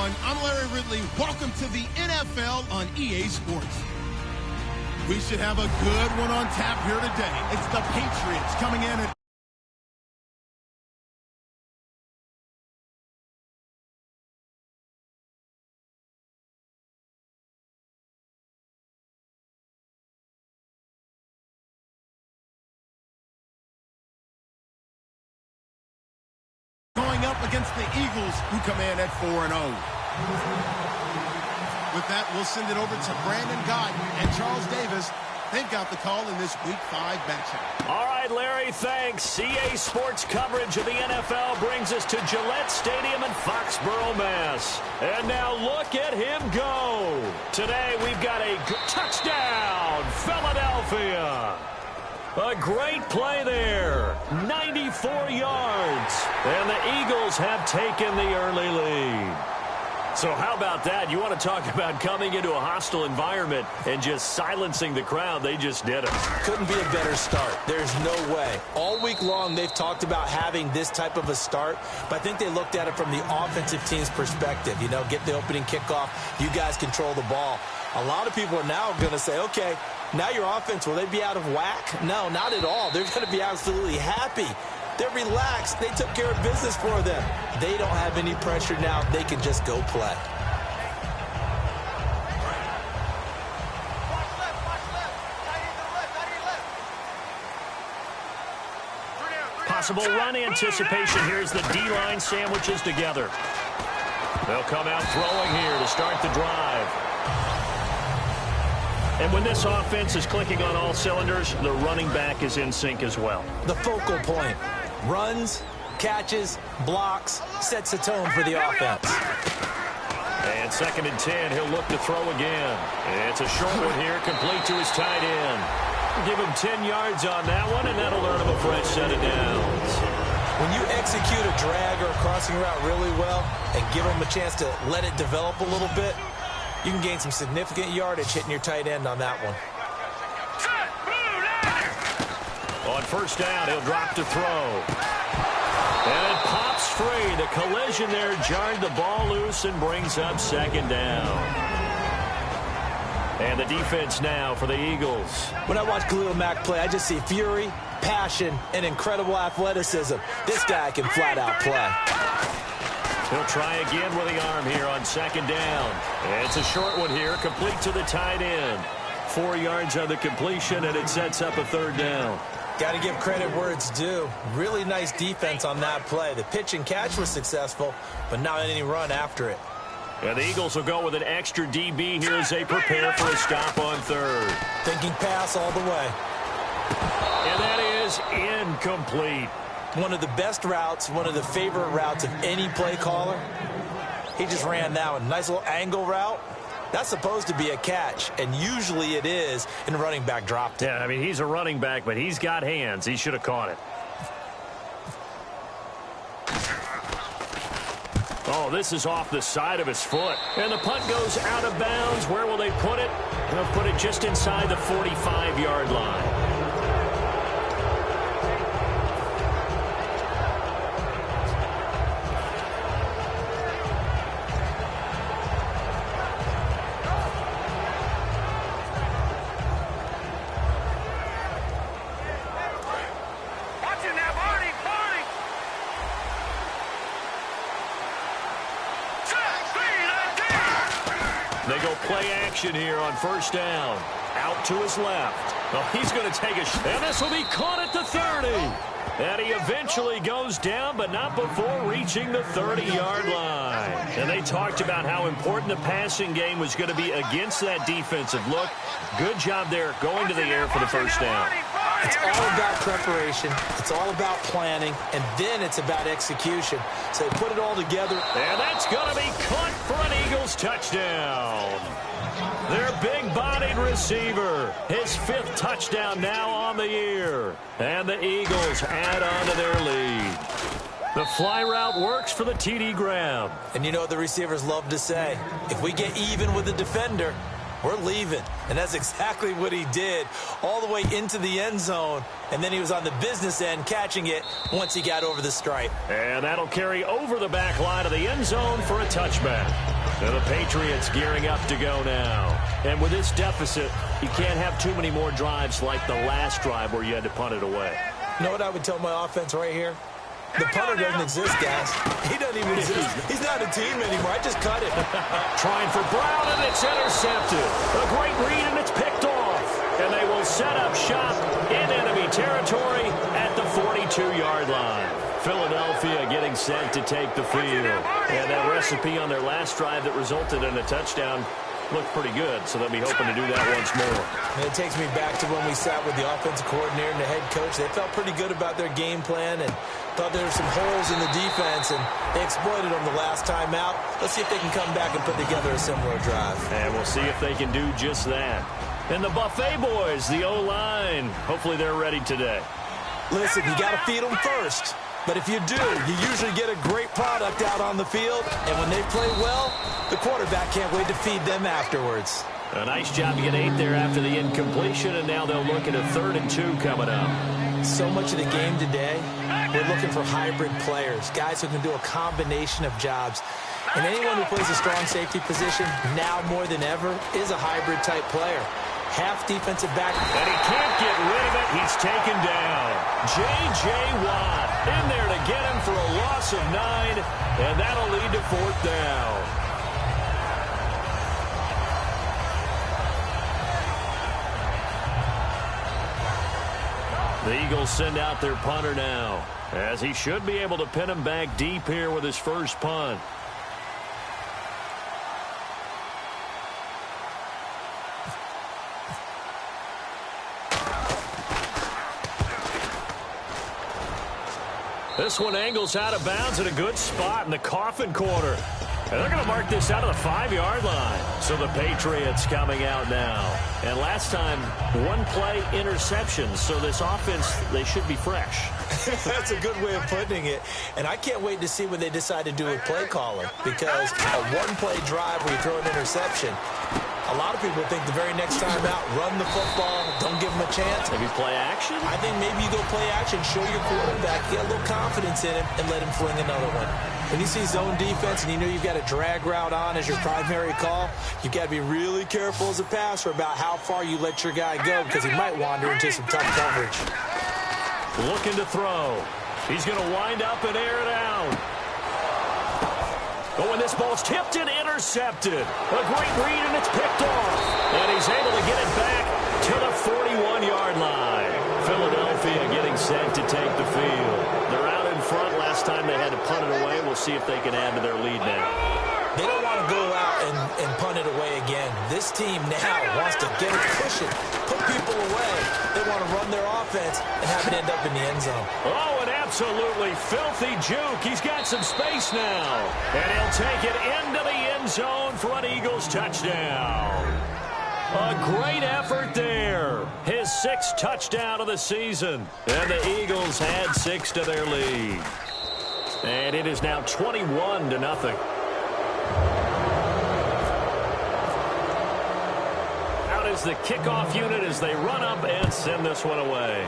everyone. I'm Larry Ridley. Welcome to the NFL on EA Sports. We should have a good one on tap here today. It's the Patriots coming in at going up against the Eagles, who come in at 4-0. With that, we'll send it over to Brandon Guyton and Charles Davis. They've got the call in this Week 5 matchup. All right, Larry, thanks. EA Sports coverage of the NFL brings us to Gillette Stadium in Foxborough, Mass. And now look at him go. Today, we've got a touchdown, Philadelphia. A great play there, 94 yards, and the Eagles have taken the early lead. So how about that? You want to talk about coming into a hostile environment and just silencing the crowd. They just did it. Couldn't be a better start. There's no way. All week long, they've talked about having this type of a start, but I think they looked at it from the offensive team's perspective. You know, get the opening kickoff. You guys control the ball. A lot of people are now going to say, okay, now your offense, will they be out of whack? No, not at all. They're going to be absolutely happy. They're relaxed. They took care of business for them. They don't have any pressure now. They can just go play. Possible run anticipation here as the D-line sandwiches together. They'll come out throwing here to start the drive. And when this offense is clicking on all cylinders, the running back is in sync as well. The focal point. Runs, catches, blocks, sets the tone for the offense. And 2nd and 10, he'll look to throw again. It's a short one here, complete to his tight end. Give him 10 yards on that one, and that'll earn him a fresh set of downs. When you execute a drag or a crossing route really well and give them a chance to let it develop a little bit, you can gain some significant yardage hitting your tight end on that one. On 1st down, he'll drop to throw. And it pops free. The collision there jarred the ball loose and brings up 2nd down. And the defense now for the Eagles. When I watch Khalil Mack play, I just see fury, passion, and incredible athleticism. This guy can flat out play. He'll try again with the arm here on 2nd down. It's a short one here, complete to the tight end. 4 yards on the completion, and it sets up a 3rd down. Got to give credit where it's due. Really nice defense on that play. The pitch and catch was successful, but not any run after it. And the Eagles will go with an extra DB here as they prepare for a stop on 3rd. Thinking pass all the way. And that is incomplete. One of the best routes, one of the favorite routes of any play caller. He just ran that one. Nice little angle route. That's supposed to be a catch, and usually it is, and the running back dropped it. Yeah, I mean, he's a running back, but he's got hands. He should have caught it. Oh, this is off the side of his foot. And the punt goes out of bounds. Where will they put it? They'll put it just inside the 45-yard line. They go play action here on 1st down. Out to his left. Oh, he's going to take a shot. And this will be caught at the 30. And he eventually goes down, but not before reaching the 30-yard line. And they talked about how important the passing game was going to be against that defensive look. Good job there going to the air for the 1st down. It's all about preparation. It's all about planning. And then it's about execution. So they put it all together. And that's going to be caught for an Eagles touchdown. Their big-bodied receiver. His 5th touchdown now on the year. And the Eagles add on to their lead. The fly route works for the TD grab. And you know what the receivers love to say? If we get even with the defender, we're leaving. And that's exactly what he did, all the way into the end zone. And then he was on the business end catching it once he got over the stripe. And that'll carry over the back line of the end zone for a touchback. And the Patriots gearing up to go now. And with this deficit, you can't have too many more drives like the last drive where you had to punt it away. You know what I would tell my offense right here? The punter doesn't exist, guys. He doesn't even exist. He's not a team anymore. I just cut it. Trying for Brown, and it's intercepted. A great read, and it's picked off. And they will set up shop in enemy territory at the 42-yard line. Philadelphia getting set to take the field. And that recipe on their last drive that resulted in a touchdown looked pretty good, so they'll be hoping to do that once more. And it takes me back to when we sat with the offensive coordinator and the head coach. They felt pretty good about their game plan and thought there were some holes in the defense, and they exploited them the last time out. Let's see if they can come back and put together a similar drive. And we'll see if they can do just that. And the Buffet boys, the O-line, hopefully they're ready today. Listen, you got to feed them first. But if you do, you usually get a great product out on the field. And when they play well, the quarterback can't wait to feed them afterwards. A nice job to get 8 there after the incompletion, and now they'll look at a 3rd and 2 coming up. So much of the game today, we're looking for hybrid players, guys who can do a combination of jobs. And anyone who plays a strong safety position, now more than ever, is a hybrid-type player. Half defensive back. And he can't get rid of it. He's taken down. J.J. Watt in there to get him for a loss of 9, and that'll lead to 4th down. The Eagles send out their punter now, as he should be able to pin him back deep here with his first punt. This one angles out of bounds at a good spot in the coffin corner. And they're going to mark this out of the 5-yard line. So the Patriots coming out now. And last time, 1-play interception. So this offense, they should be fresh. That's a good way of putting it. And I can't wait to see what they decide to do with play calling. Because a 1-play drive where you throw an interception, a lot of people think the very next time out, run the football, don't give them a chance. Maybe play action? I think maybe you go play action, show your quarterback, get a little confidence in him, and let him fling another one. When you see zone defense and you know you've got a drag route on as your primary call, you've got to be really careful as a passer about how far you let your guy go because he might wander into some tough coverage. Looking to throw. He's going to wind up and air it out. Oh, and this ball's tipped and intercepted. A great read, and it's picked off. And he's able to get it back to the 41-yard line. Philadelphia getting set to take the field. They're out in front. Last time they had to punt it away. We'll see if they can add to their lead now. They don't want to go out and punt it away again. This team now wants to get it, push it, put people away. They want to run their offense and have it end up in the end zone. Oh, an absolutely filthy juke. He's got some space now. And he'll take it into the end zone for an Eagles touchdown. A great effort there. His 6th touchdown of the season. And the Eagles had 6 to their lead. And it is now 21-0. Out is the kickoff unit as they run up and send this one away.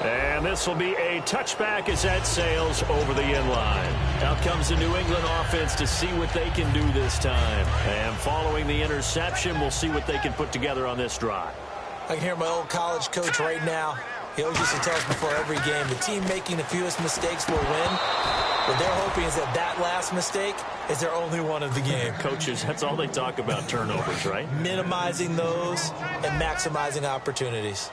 And this will be a touchback as that sails over the end line. Out comes the New England offense to see what they can do this time. And following the interception, we'll see what they can put together on this drive. I can hear my old college coach right now. He always used to tell us before every game, the team making the fewest mistakes will win. What they're hoping is that that last mistake is their only one of the game. Coaches, that's all they talk about, turnovers, right? Minimizing those and maximizing opportunities.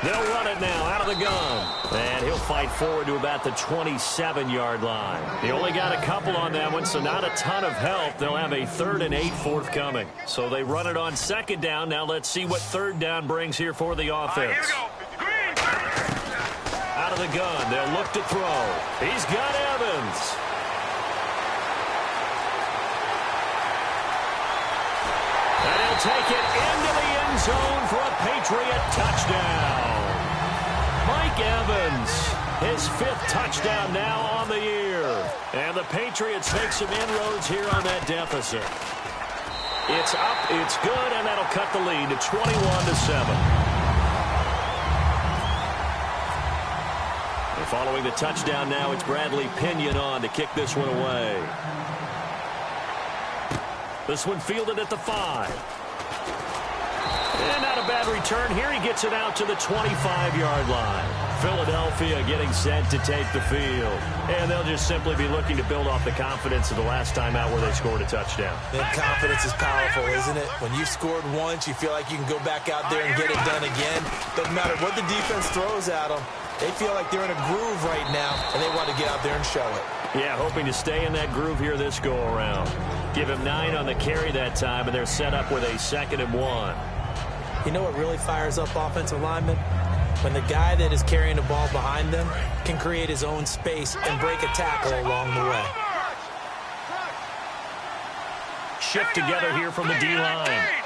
They'll run it now out of the gun. And he'll fight forward to about the 27-yard line. He only got a couple on that one, so not a ton of help. They'll have a 3rd and 8 forthcoming. So they run it on 2nd down. Now let's see what 3rd down brings here for the offense. Out of the gun. They'll look to throw. He's got Evans. And he'll take it into the end zone for a Patriot touchdown. Mike Evans, his 5th touchdown now on the year. And the Patriots make some inroads here on that deficit. It's up, it's good, and that'll cut the lead to 21-7. And following the touchdown now, it's Bradley Pinion on to kick this one away. This one fielded at the 5. And not a bad return here. He gets it out to the 25-yard line. Philadelphia getting set to take the field. And they'll just simply be looking to build off the confidence of the last time out where they scored a touchdown. That confidence is powerful, isn't it? When you've scored once, you feel like you can go back out there and get it done again. Doesn't matter what the defense throws at them. They feel like they're in a groove right now, and they want to get out there and show it. Yeah, hoping to stay in that groove here this go-around. Give him 9 on the carry that time, and they're set up with a 2nd and 1. You know what really fires up offensive linemen? When the guy that is carrying the ball behind them can create his own space and break a tackle along the way. Shift together here from the D-line.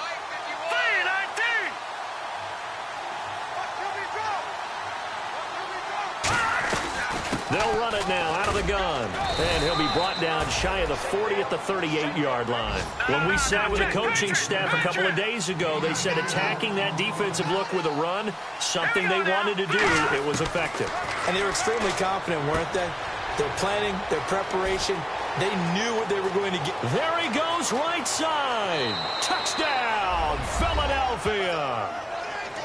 They'll run it now out of the gun. And he'll be brought down shy of the 40 at the 38-yard line. When we sat with the coaching staff a couple of days ago, they said attacking that defensive look with a run, something they wanted to do, it was effective. And they were extremely confident, weren't they? Their planning, their preparation, they knew what they were going to get. There he goes, right side. Touchdown, Philadelphia.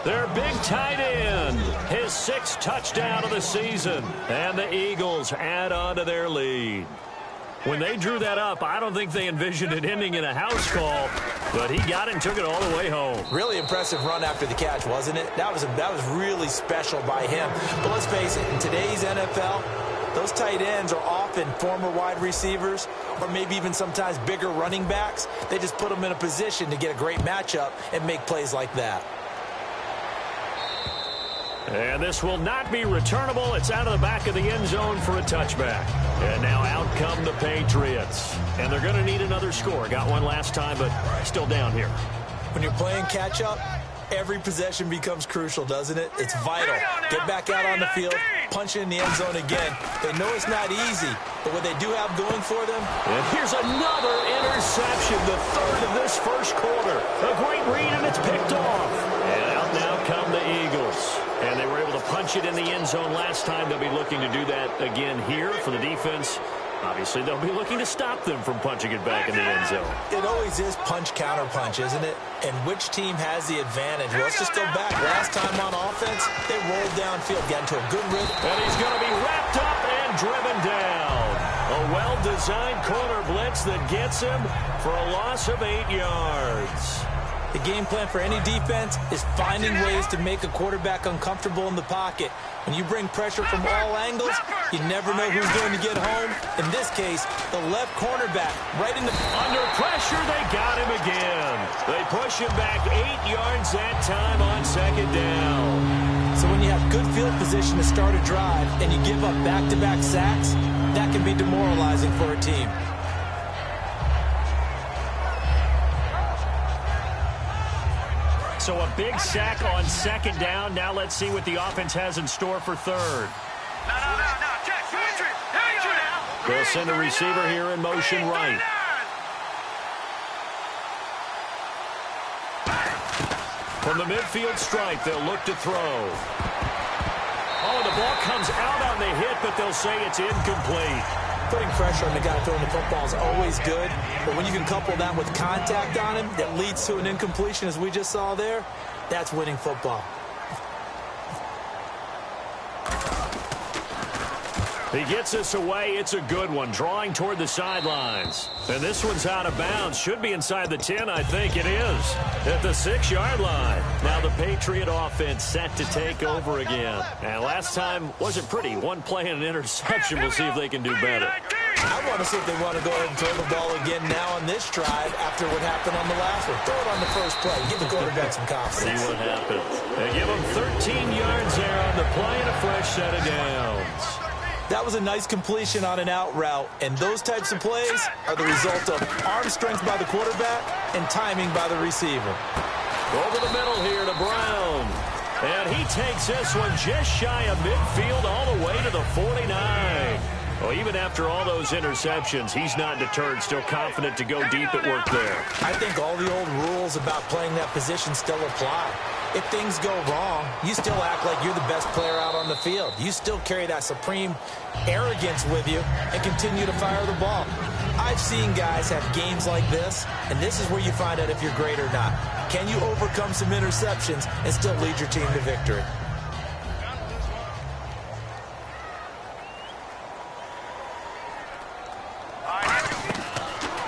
Their big tight end, his 6th touchdown of the season. And the Eagles add on to their lead. When they drew that up, I don't think they envisioned it ending in a house call, but he got it and took it all the way home. Really impressive run after the catch, wasn't it? That was really special by him. But let's face it, in today's NFL, those tight ends are often former wide receivers or maybe even sometimes bigger running backs. They just put them in a position to get a great matchup and make plays like that. And this will not be returnable. It's out of the back of the end zone for a touchback. And now out come the Patriots. And they're going to need another score. Got one last time, but still down here. When you're playing catch-up, every possession becomes crucial, doesn't it? It's vital. Get back out on the field, punch it in the end zone again. They know it's not easy, but what they do have going for them. And here's another interception, the 3rd of this first quarter. A great read, and it's picked off. And out now come the Eagles. And they were able to punch it in the end zone last time. They'll be looking to do that again here for the defense. Obviously, they'll be looking to stop them from punching it back in the end zone. It always is punch-counter-punch, isn't it? And which team has the advantage? Well, let's just go back. Last time on offense, they rolled downfield, got into a good rhythm. And he's going to be wrapped up and driven down. A well-designed corner blitz that gets him for a loss of 8 yards. The game plan for any defense is finding ways to make a quarterback uncomfortable in the pocket. When you bring pressure from all angles, you never know who's going to get home. In this case, the left cornerback right in the... Under pressure, they got him again. They push him back 8 yards that time on 2nd down. So when you have good field position to start a drive and you give up back-to-back sacks, that can be demoralizing for a team. So a big sack on 2nd down. Now let's see what the offense has in store for 3rd. They'll send a receiver here in motion right. From the midfield stripe, they'll look to throw. Oh, the ball comes out on the hit, but they'll say it's incomplete. Putting pressure on the guy throwing the football is always good, but when you can couple that with contact on him that leads to an incompletion, as we just saw there, that's winning football. He gets this away. It's a good one, drawing toward the sidelines. And this one's out of bounds. Should be inside the 10, I think it is. At the 6-yard line. Now the Patriot offense set to take over again. And last time wasn't pretty. One play and an interception. We'll see if they can do better. I want to see if they want to go ahead and throw the ball again now on this drive after what happened on the last one. Throw it on the first play. Give the quarterback some confidence. See what happens. They give him 13 yards there on the play and a fresh set of downs. That was a nice completion on an out route, and those types of plays are the result of arm strength by the quarterback and timing by the receiver. Over the middle here to Brown. And he takes this one just shy of midfield all the way to the 49. Well, even after all those interceptions, he's not deterred, still confident to go deep at work there. I think all the old rules about playing that position still apply. If things go wrong, you still act like you're the best player out on the field. You still carry that supreme arrogance with you and continue to fire the ball. I've seen guys have games like this, and this is where you find out if you're great or not. Can you overcome some interceptions and still lead your team to victory?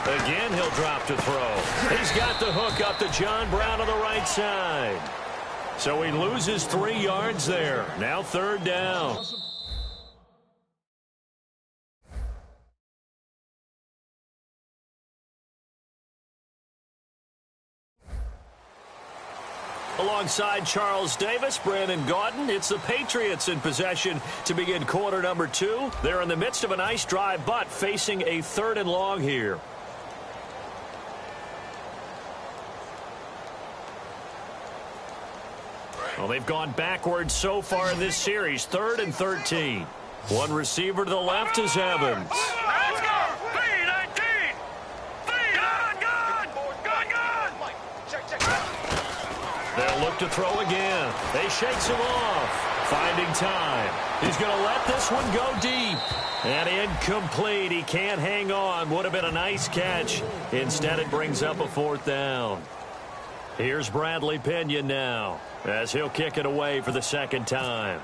Again, he'll drop to throw. He's got the hook up to John Brown on the right side. So he loses 3 yards there. Now 3rd down. Alongside Charles Davis, Brandon Gaudin, it's the Patriots in possession to begin quarter number 2. They're in the midst of a nice drive, but facing a 3rd and long here. Well, they've gone backwards so far in this series. 3rd and 13. One receiver to the left is Evans. Let's go! B-19! They'll look to throw again. They shakes him off. Finding time. He's going to let this one go deep. And incomplete. He can't hang on. Would have been a nice catch. Instead, it brings up a 4th down. Here's Bradley Pinion now, as he'll kick it away for the 2nd time.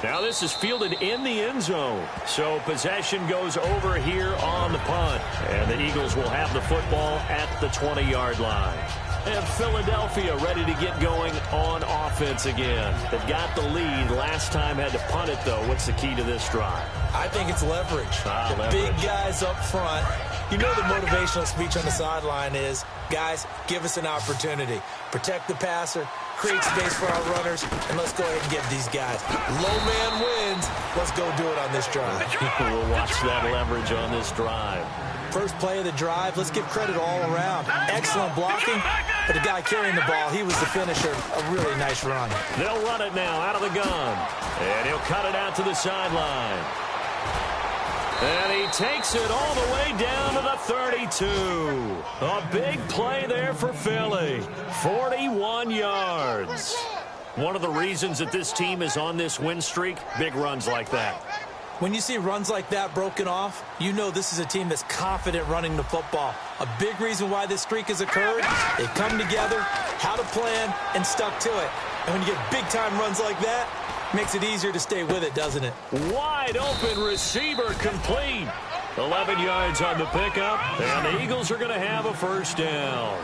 Now this is fielded in the end zone. So possession goes over here on the punt. And the Eagles will have the football at the 20-yard line. And Philadelphia ready to get going on offense again. They've got the lead. Last time had to punt it, though. What's the key to this drive? I think it's leverage. The big guys up front. You know the motivational speech on the sideline is, guys, give us an opportunity. Protect the passer, create space for our runners, and let's go ahead and get these guys. Low man wins. Let's go do it on this drive. We'll watch that leverage on this drive. First play of the drive, let's give credit all around. Excellent blocking, but the guy carrying the ball, he was the finisher. A really nice run. They'll run it now out of the gun. And he'll cut it out to the sideline. And he takes it all the way down to the 32. A big play there for Philly. 41 yards. One of the reasons that this team is on this win streak, big runs like that. When you see runs like that broken off, you know this is a team that's confident running the football. A big reason why this streak has occurred, they've come together, had a plan, and stuck to it. And when you get big-time runs like that, makes it easier to stay with it, doesn't it? Wide open receiver complete. 11 yards on the pickup, and the Eagles are going to have a 1st down.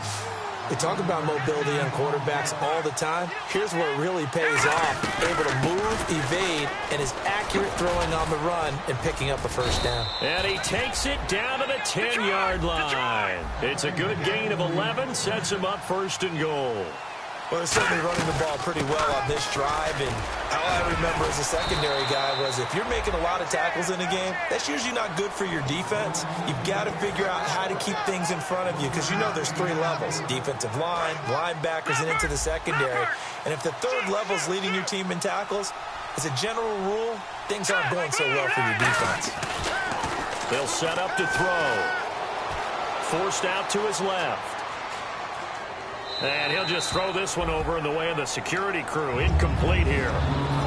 We talk about mobility on quarterbacks all the time. Here's where it really pays off. Able to move, evade, and is accurate throwing on the run and picking up a 1st down. And he takes it down to the 10-yard line. It's a good gain of 11, sets him up 1st and goal. Well, they're certainly running the ball pretty well on this drive, and all I remember as a secondary guy was if you're making a lot of tackles in a game, that's usually not good for your defense. You've got to figure out how to keep things in front of you because you know there's 3 levels, defensive line, linebackers, and into the secondary. And if the 3rd level is leading your team in tackles, as a general rule, things aren't going so well for your defense. They'll set up to throw. Forced out to his left. And he'll just throw this one over in the way of the security crew. Incomplete here.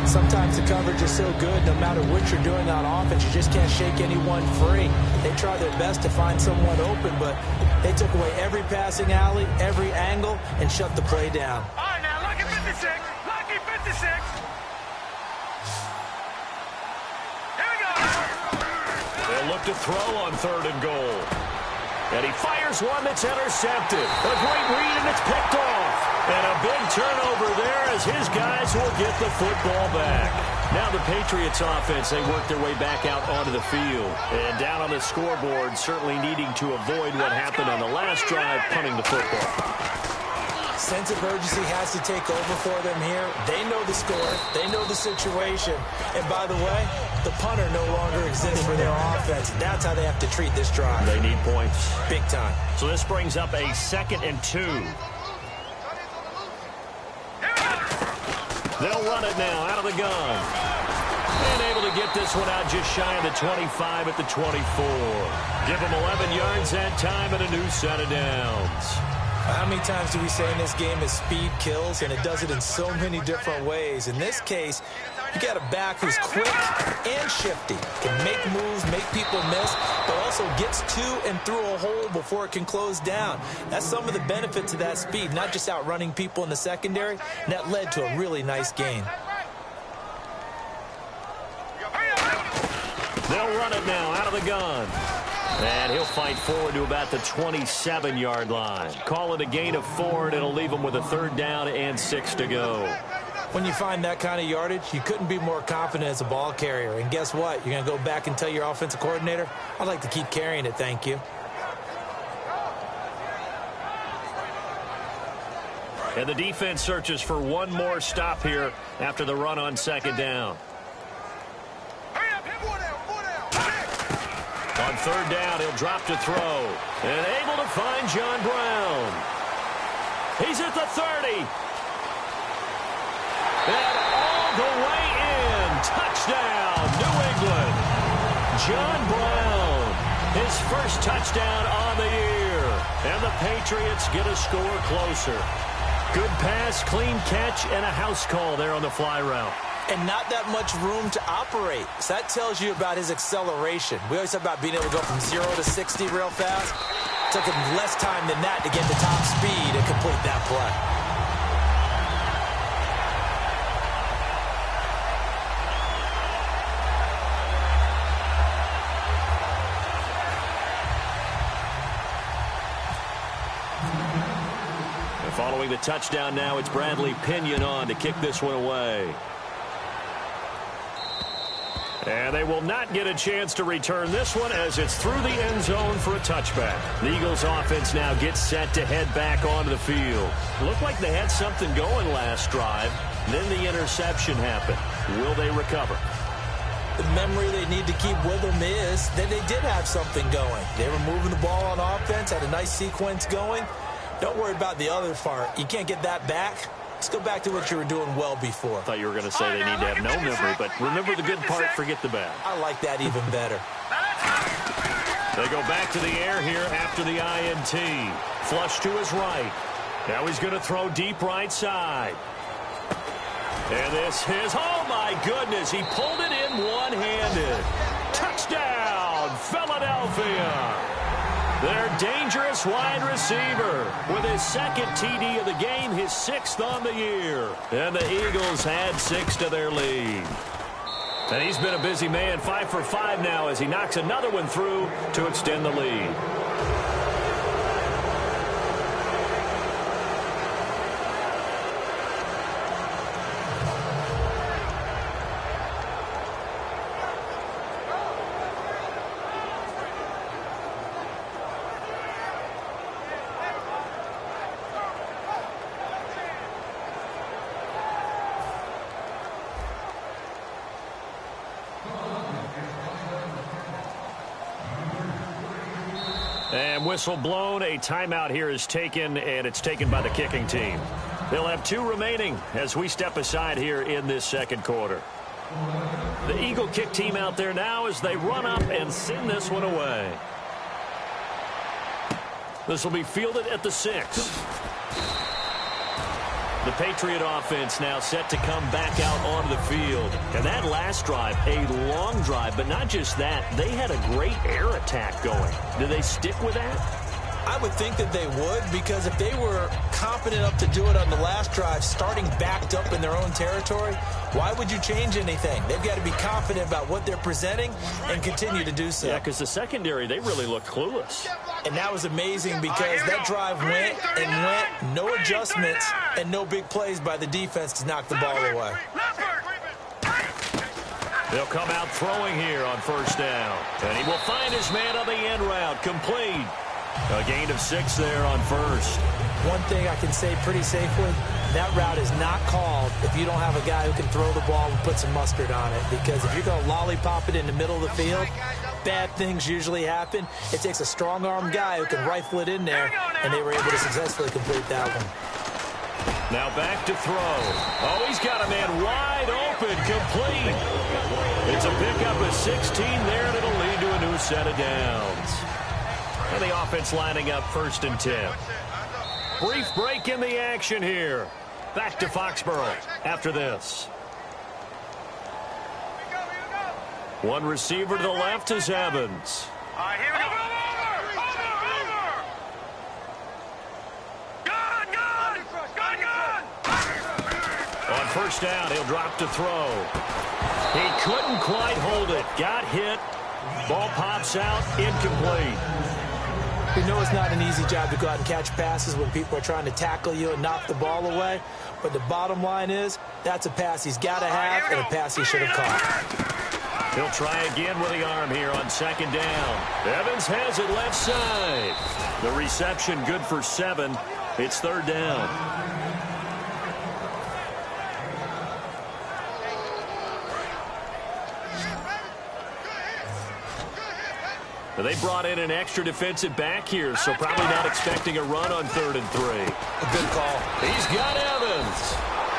Sometimes the coverage is so good, no matter what you're doing on offense, you just can't shake anyone free. They try their best to find someone open, but they took away every passing alley, every angle, and shut the play down. All right, now, lucky 56. Lucky 56. Here we go. They'll look to throw on 3rd and goal. And he fires one that's intercepted. A great read, and it's picked off. And a big turnover there as his guys will get the football back. Now the Patriots offense, they work their way back out onto the field. And down on the scoreboard, certainly needing to avoid what happened on the last drive, punting the football. Sense of urgency has to take over for them here. They know the score. They know the situation. And by the way, the punter no longer exists for their offense. That's how they have to treat this drive. They need points. Big time. So this brings up a 2nd and 2. They'll run it now out of the gun. And able to get this one out just shy of the 25 at the 24. Give them 11 yards that time and a new set of downs. How many times do we say in this game that speed kills, and it does it in so many different ways? In this case, you got a back who's quick and shifty, can make moves, make people miss, but also gets to and through a hole before it can close down. That's some of the benefits of that speed, not just outrunning people in the secondary, and that led to a really nice gain. They'll run it now out of the gun. And he'll fight forward to about the 27-yard line. Call it a gain of 4, and it'll leave him with a 3rd down and 6 to go. When you find that kind of yardage, you couldn't be more confident as a ball carrier. And guess what? You're going to go back and tell your offensive coordinator, I'd like to keep carrying it, thank you. And the defense searches for one more stop here after the run on 2nd down. On 3rd down, he'll drop to throw. And able to find John Brown. He's at the 30. And all the way in. Touchdown, New England. John Brown, his first touchdown on the year. And the Patriots get a score closer. Good pass, clean catch, and a house call there on the fly route. And not that much room to operate. So that tells you about his acceleration. We always talk about being able to go from 0 to 60 real fast. It took him less time than that to get the top speed and complete that play. Following the touchdown now, it's Bradley Pinion on to kick this one away. And they will not get a chance to return this one as it's through the end zone for a touchback. The Eagles offense now gets set to head back onto the field. Looked like they had something going last drive. Then the interception happened. Will they recover? The memory they need to keep with them is that they did have something going. They were moving the ball on offense, had a nice sequence going. Don't worry about the other part. You can't get that back. Let's go back to what you were doing well before. I thought you were going to say they need to have no memory, but remember the good part, forget the bad. I like that even better. They go back to the air here after the INT. Flush to his right. Now he's going to throw deep right side. And this is, oh my goodness, he pulled it in one-handed. Touchdown, Philadelphia. Their dangerous wide receiver with his 2nd TD of the game, his 6th on the year. And the Eagles had 6 to their lead. And he's been a busy man, 5 for 5 now as he knocks another one through to extend the lead. And whistle blown. A timeout here is taken, and it's taken by the kicking team. They'll have 2 remaining as we step aside here in this 2nd quarter. The Eagle kick team out there now as they run up and send this one away. This will be fielded at the 6. The Patriot offense now set to come back out onto the field. And that last drive, a long drive, but not just that. They had a great air attack going. Do they stick with that? I would think that they would, because if they were confident enough to do it on the last drive, starting backed up in their own territory, why would you change anything? They've got to be confident about what they're presenting and continue to do so. Yeah, because the secondary, they really look clueless. And that was amazing because that drive went and went, no adjustments, and no big plays by the defense to knock the ball away. They'll come out throwing here on 1st down. And he will find his man on the end route, complete. A gain of 6 there on 1st. One thing I can say pretty safely, that route is not called if you don't have a guy who can throw the ball and put some mustard on it. Because if you're going to lollipop it in the middle of the field, bad things usually happen. It takes a strong-armed guy who can rifle it in there, and they were able to successfully complete that one. Now back to throw. Oh, he's got a man wide open, complete. It's a pickup of 16 there, and it'll lead to a new set of downs. And the offense lining up 1st and 10. Brief break in the action here. Back to Foxborough after this. One receiver to the left is Evans. All right, here we go. On 1st down, he'll drop to throw. He couldn't quite hold it. Got hit. Ball pops out. Incomplete. We know it's not an easy job to go out and catch passes when people are trying to tackle you and knock the ball away. But the bottom line is, that's a pass he's got to have and a pass he should have caught. He'll try again with the arm here on 2nd down. Evans has it left side. The reception good for 7. It's 3rd down. They brought in an extra defensive back here, so probably not expecting a run on 3rd and 3. A good call. He's got Evans.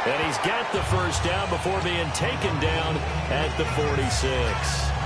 And he's got the 1st down before being taken down at the 46.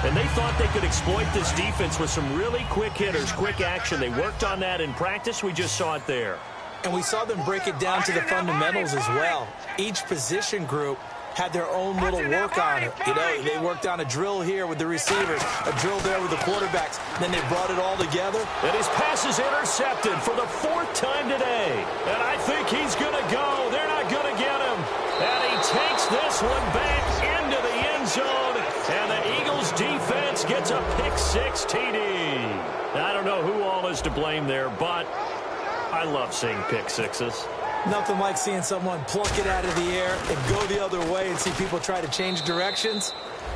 And they thought they could exploit this defense with some really quick hitters, quick action. They worked on that in practice. We just saw it there. And we saw them break it down to the fundamentals as well. Each position group had their own little work on it. You know, they worked on a drill here with the receivers, a drill there with the quarterbacks. Then they brought it all together. And his pass is intercepted for the 4th time today. And I think he's going to go. They're not going to get him. And he takes this one back into the end zone. And the Eagles defense gets a pick-6 TD. I don't know who all is to blame there, but I love seeing pick-6s. Nothing like seeing someone pluck it out of the air and go the other way and see people try to change directions.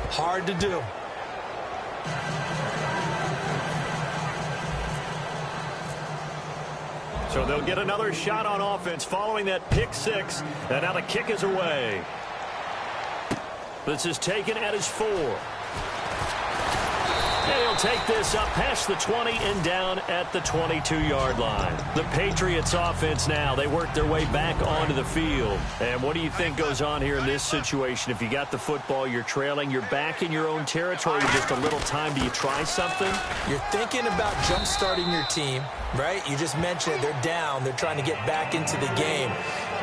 Hard to do. So they'll get another shot on offense following that pick-6. And now the kick is away. This is taken at his 4. And he'll take this up past the 20 and down at the 22-yard line. The Patriots offense now, they work their way back onto the field. And what do you think goes on here in this situation? If you got the football, you're trailing, you're back in your own territory with just a little time. Do you try something? You're thinking about jump-starting your team, right? You just mentioned it. They're down. They're trying to get back into the game.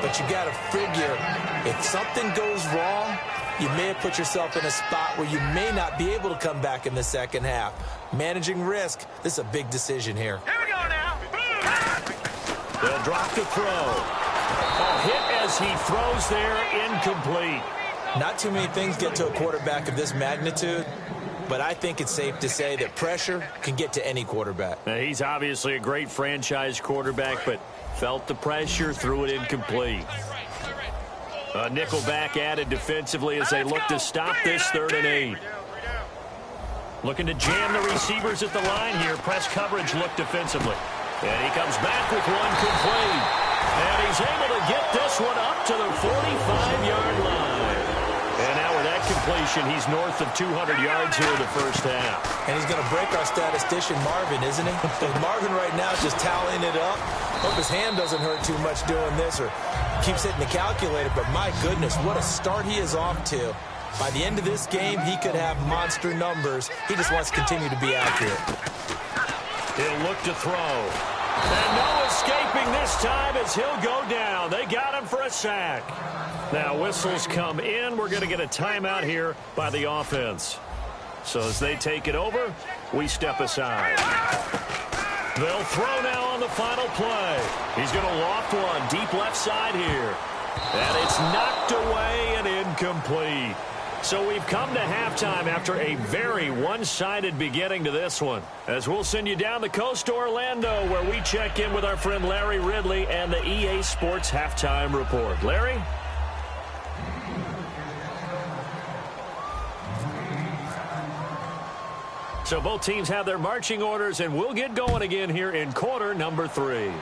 But you got to figure, if something goes wrong, you may have put yourself in a spot where you may not be able to come back in the second half. Managing risk, this is a big decision here. Here we go now. They'll drop to throw. A hit as he throws there, incomplete. Not too many things get to a quarterback of this magnitude, but I think it's safe to say that pressure can get to any quarterback. Now, he's obviously a great franchise quarterback, but felt the pressure, threw it incomplete. A nickel back added defensively as they look to stop this 3rd and 8. Looking to jam the receivers at the line here. Press coverage look defensively. And he comes back with one complete. And he's able to get this one up to the 45-yard line. And now with that completion, he's north of 200 yards here in the 1st half. And he's going to break our statistician Marvin, isn't he? Marvin right now is just tallying it up. Hope his hand doesn't hurt too much doing this or keeps hitting the calculator, but my goodness, what a start he is off to. By the end of this game, he could have monster numbers. He just wants to continue to be accurate. He'll look to throw. And no escaping this time as he'll go down. They got him for a sack. Now whistles come in. We're going to get a timeout here by the offense. So as they take it over, we step aside. They'll throw now on the final play. He's going to loft one deep left side here. And it's knocked away and incomplete. So we've come to halftime after a very one-sided beginning to this one. As we'll send you down the coast to Orlando, where we check in with our friend Larry Ridley and the EA Sports Halftime Report. Larry? So both teams have their marching orders, and we'll get going again here in quarter number 3.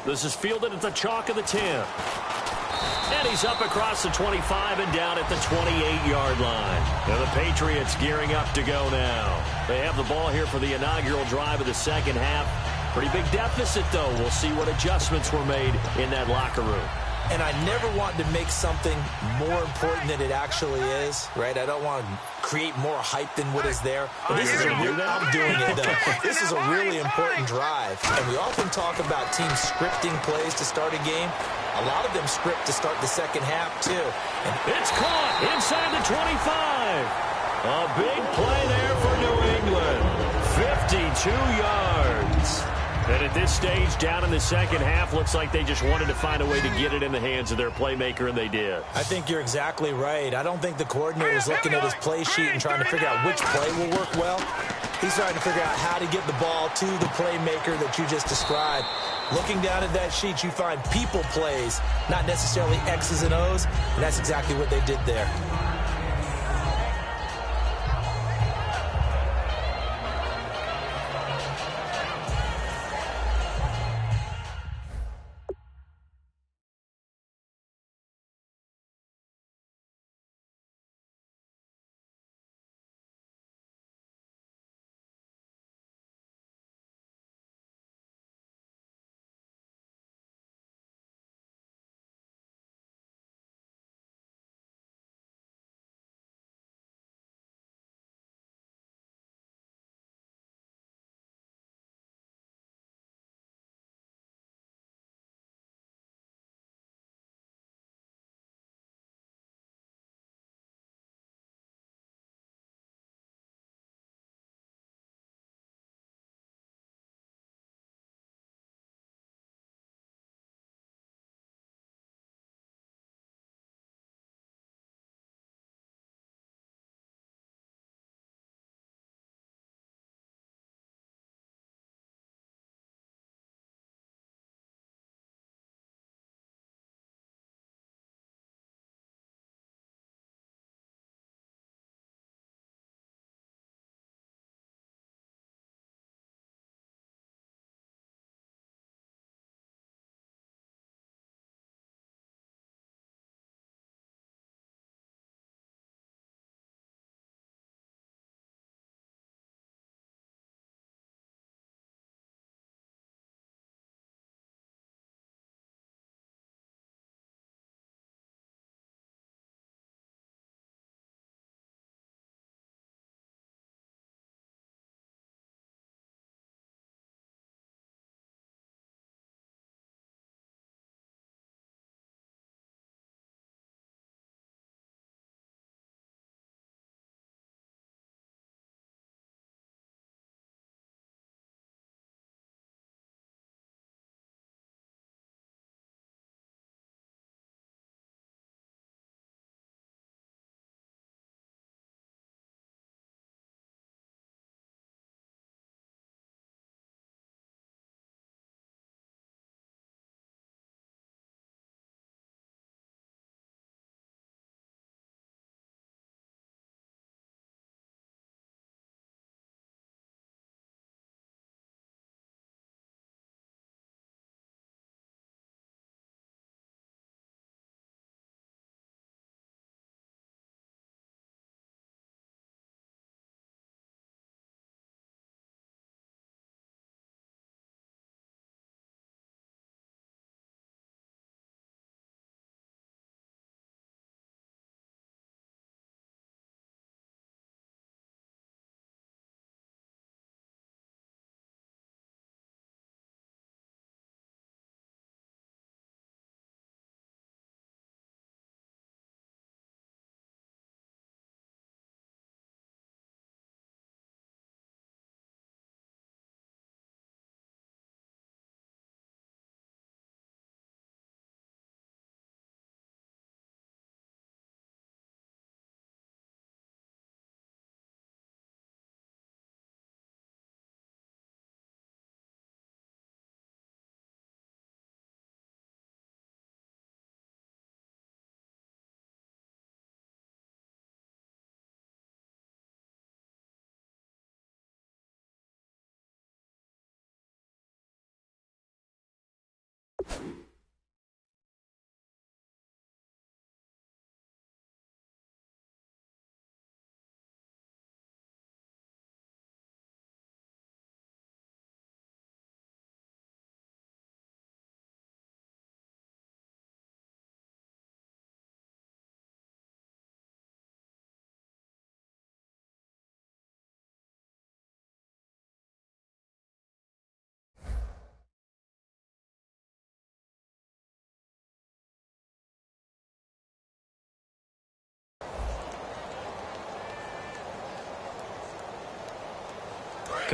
This is fielded at the chalk of the 10. And he's up across the 25 and down at the 28-yard line. Now the Patriots gearing up to go now. They have the ball here for the inaugural drive of the second half. Pretty big deficit, though. We'll see what adjustments were made in that locker room. And I never want to make something more important than it actually is, right? I don't want to create more hype than what is there. But this is a real, I'm doing it, though. This is a really important drive. And we often talk about teams scripting plays to start a game. A lot of them script to start the second half, too. And it's caught inside the 25. A big play there for New England. 52 yards. And at this stage, down in the second half, looks like they just wanted to find a way to get it in the hands of their playmaker, and they did. I think you're exactly right. I don't think the coordinator is looking at his play sheet and trying to figure out which play will work well. He's trying to figure out how to get the ball to the playmaker that you just described. Looking down at that sheet, you find people plays, not necessarily X's and O's, and that's exactly what they did there.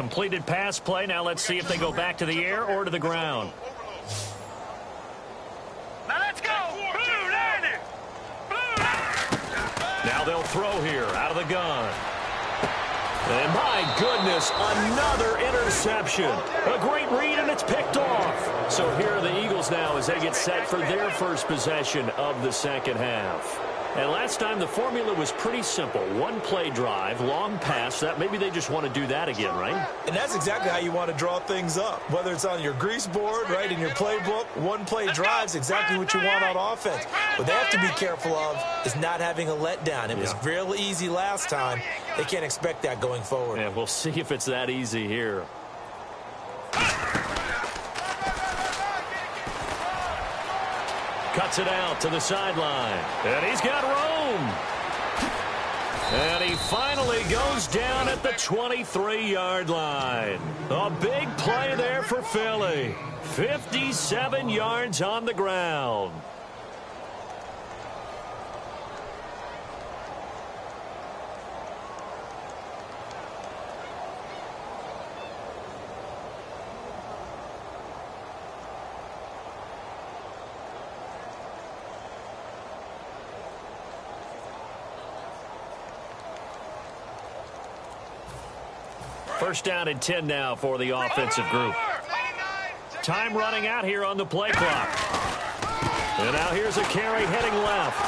completed pass play. Now let's see if they go back to the air or to the ground. Now let's go. Blue, land it. Blue. Now they'll throw here out of the gun. And my goodness, another interception. A great read, and it's picked off. So here are the Eagles now as they get set for their first possession of the second half. And last time the formula was pretty simple. One play drive, long pass. That maybe they just want to do that again, right? And that's exactly how you want to draw things up. Whether it's on your grease board, right, in your playbook, one play drive's exactly what you want on offense. What they have to be careful of is not having a letdown. It was real easy last time. They can't expect that going forward. Yeah, we'll see if it's that easy here. Cuts it out to the sideline. And he's got room. And he finally goes down at the 23-yard line. A big play there for Philly. 57 yards on the ground. First down and 10 now for the offensive group. Time running out here on the play clock. And now here's a carry heading left.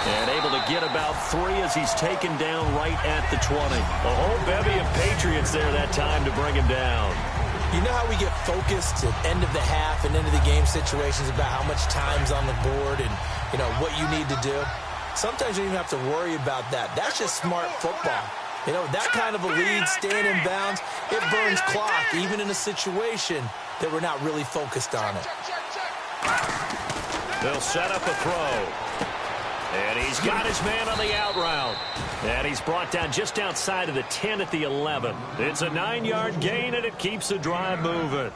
And able to get about 3 as he's taken down right at the 20. A whole bevy of Patriots there that time to bring him down. You know how we get focused at end of the half and end of the game situations about how much time's on the board and, you know, what you need to do? Sometimes you don't even have to worry about that. That's just smart football. You know, that kind of a lead, staying in bounds, it burns clock, even in a situation that we're not really focused on it. They'll set up a throw. And he's got his man on the out route. And he's brought down just outside of the 10 at the 11. It's a 9-yard gain, and it keeps the drive moving.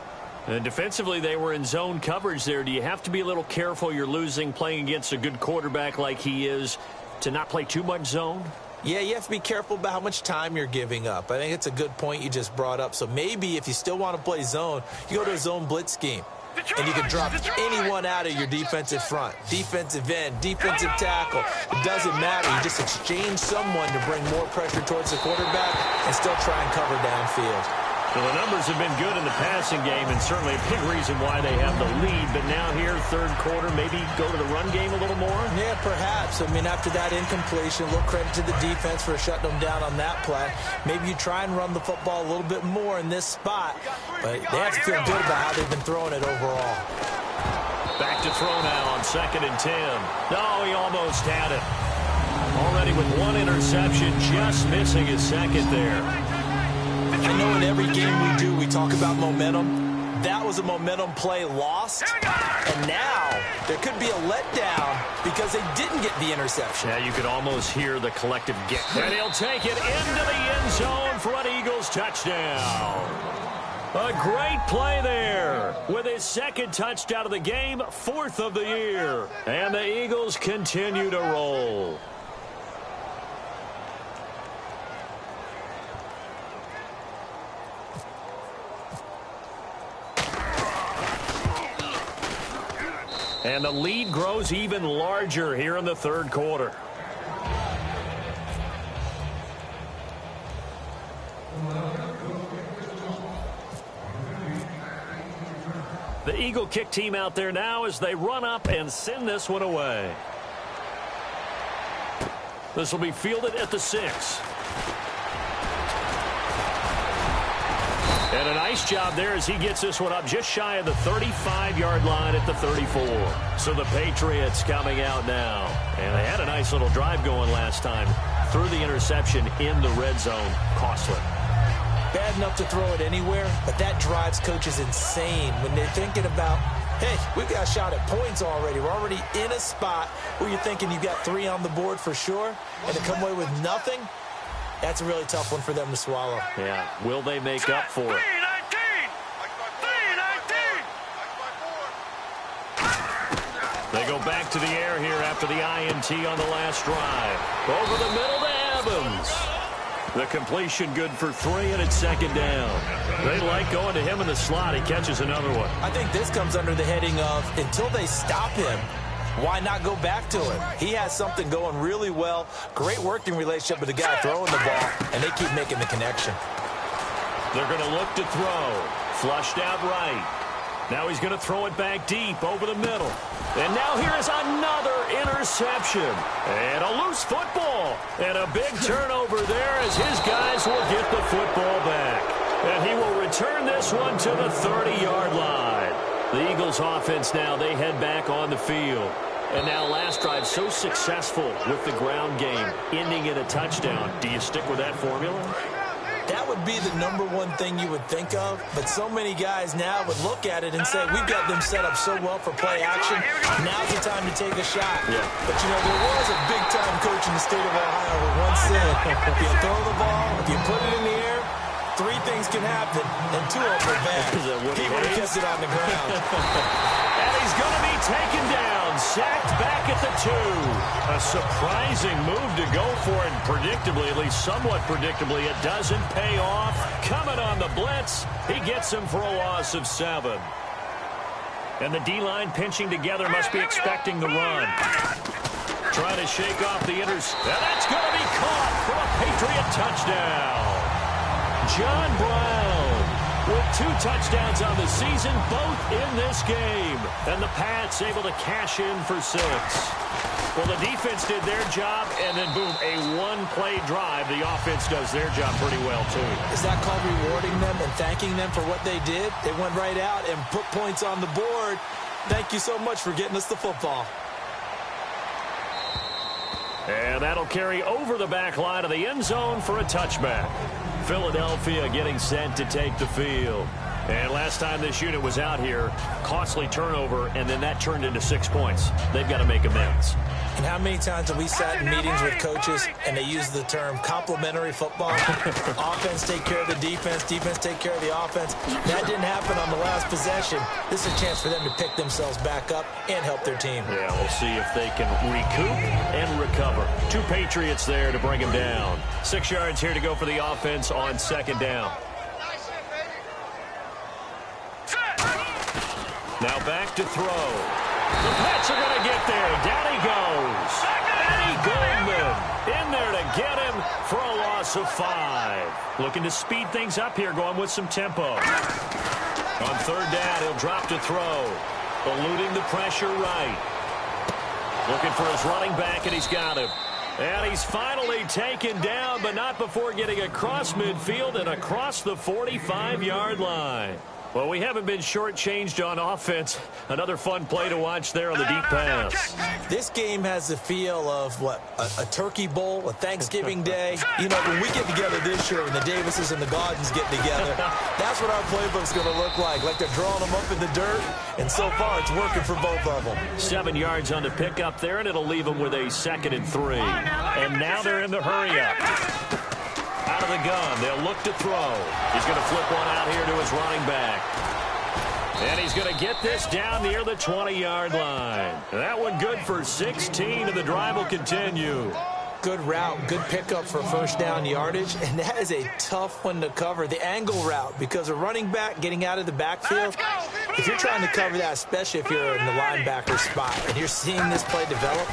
And defensively, they were in zone coverage there. Do you have to be a little careful? You're losing, playing against a good quarterback like he is, to not play too much zone? Yeah, you have to be careful about how much time you're giving up. I think it's a good point you just brought up. So maybe if you still want to play zone, you go to a zone blitz scheme. And you can drop anyone out of your defensive front, defensive end, defensive tackle. It doesn't matter. You just exchange someone to bring more pressure towards the quarterback and still try and cover downfield. So the numbers have been good in the passing game, and certainly a big reason why they have the lead. But now here, third quarter, maybe go to the run game a little more? Yeah, perhaps. I mean, after that incompletion, a little credit to the defense for shutting them down on that play. Maybe you try and run the football a little bit more in this spot. But they have to feel good about how they've been throwing it overall. Back to throw now on 2nd and 10. No, he almost had it. Already with one interception, just missing his second there. I know in every game we do, we talk about momentum. That was a momentum play lost. And now there could be a letdown because they didn't get the interception. Yeah, you could almost hear the collective get. And he'll take it into the end zone for an Eagles touchdown. A great play there with his second touchdown of the game, 4th of the year. And the Eagles continue to roll. And the lead grows even larger here in the third quarter. The Eagle kick team out there now as they run up and send this one away. This will be fielded at the 6. And a nice job there as he gets this one up just shy of the 35-yard line at the 34. So the Patriots coming out now. And they had a nice little drive going last time. Threw the interception in the red zone. Costly. Bad enough to throw it anywhere, but that drives coaches insane when they're thinking about, hey, we've got a shot at points already. We're already in a spot where you're thinking you've got 3 on the board for sure, and to come away with nothing, that's a really tough one for them to swallow. Yeah. Will they make up for it? They go back to the air here after the INT on the last drive. Over the middle to Evans. The completion good for 3, and it's second down. They like going to him in the slot. He catches another one. I think this comes under the heading of until they stop him, why not go back to him? He has something going really well. Great working relationship with the guy throwing the ball, and they keep making the connection. They're going to look to throw. Flushed out right. Now he's going to throw it back deep over the middle. And now here is another interception. And a loose football. And a big turnover there as his guys will get the football back. And he will return this one to the 30-yard line. The Eagles offense now, they head back on the field. And now last drive so successful with the ground game, ending in a touchdown. Do you stick with that formula? That would be the number one thing you would think of, but so many guys now would look at it and say, we've got them set up so well for play action, now's the time to take a shot. Yeah. But, you know, there was a big-time coach in the state of Ohio who once said, if you throw the ball, if you put it in the air, 3 things can happen, and 2 of them are bad. He would have kept it on the ground. And he's going to be taken down, sacked back at the 2. A surprising move to go for it, and predictably, at least somewhat predictably, it doesn't pay off. Coming on the blitz, he gets him for a loss of 7. And the D-line pinching together must be expecting the run. Trying to shake off the and that's going to be caught for a Patriot touchdown. John Brown with 2 touchdowns on the season, both in this game. And the Pats able to cash in for 6. Well, the defense did their job, and then, boom, a 1-play drive. The offense does their job pretty well, too. Is that called rewarding them and thanking them for what they did? They went right out and put points on the board. Thank you so much for getting us the football. And that'll carry over the back line of the end zone for a touchback. Philadelphia getting set to take the field. And last time this unit was out here, costly turnover, and then that turned into 6 points. They've got to make amends. And how many times have we sat in meetings with coaches and they use the term complementary football? Offense take care of the defense, defense take care of the offense. That didn't happen on the last possession. This is a chance for them to pick themselves back up and help their team. Yeah, we'll see if they can recoup and recover. 2 Patriots there to bring him down. 6 yards here to go for the offense on second down. Now back to throw. The Pats are going to get there. Down he goes. Eddie Goldman in there to get him for a loss of 5. Looking to speed things up here, going with some tempo. On third down, he'll drop to throw. Eluding the pressure right. Looking for his running back, and he's got him. And he's finally taken down, but not before getting across midfield and across the 45-yard line. Well, we haven't been shortchanged on offense. Another fun play to watch there on the deep pass. This game has the feel of, what, a turkey bowl, a Thanksgiving day. You know, when we get together this year, when the Davises and the Gaudens get together, that's what our playbook's going to look like. Like they're drawing them up in the dirt, and so far it's working for both of them. 7 yards on the pickup there, and it'll leave them with a 2nd and 3. And now they're in the hurry-up. Out of the gun, they'll look to throw. He's going to flip one out here to his running back. And he's going to get this down near the 20-yard line. That one good for 16, and the drive will continue. Good route, good pickup for first down yardage, and that is a tough one to cover, the angle route, because a running back getting out of the backfield, if you're trying to cover that, especially if you're in the linebacker spot, and you're seeing this play develop,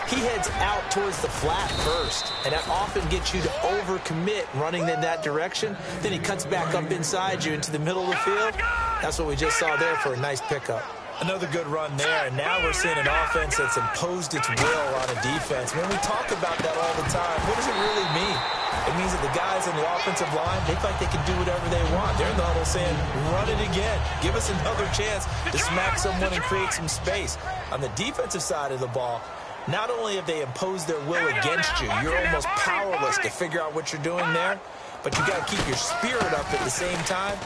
he heads out towards the flat first, and that often gets you to overcommit running in that direction. Then he cuts back up inside you into the middle of the field. That's what we just saw there for a nice pickup. Another good run there, and now we're seeing an offense that's imposed its will on a defense. When we talk about that all the time, what does it really mean? It means that the guys in the offensive line, they feel like they can do whatever they want. They're in the huddle saying, run it again. Give us another chance to smack someone and create some space. On the defensive side of the ball, not only have they imposed their will against you, you're almost powerless to figure out what you're doing there, but you got to keep your spirit up at the same time.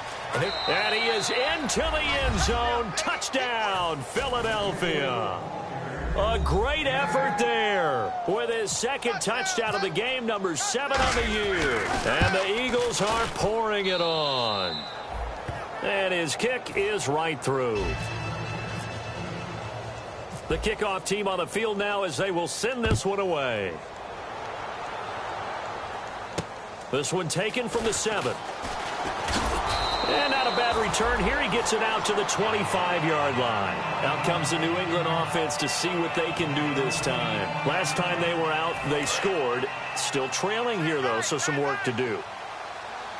And he is into the end zone. Touchdown, Philadelphia. A great effort there with his 2nd touchdown of the game, number 7 on the year. And the Eagles are pouring it on. And his kick is right through. The kickoff team on the field now as they will send this one away. This one taken from the 7. And not a bad return here. He gets it out to the 25-yard line. Out comes the New England offense to see what they can do this time. Last time they were out, they scored. Still trailing here, though, so some work to do.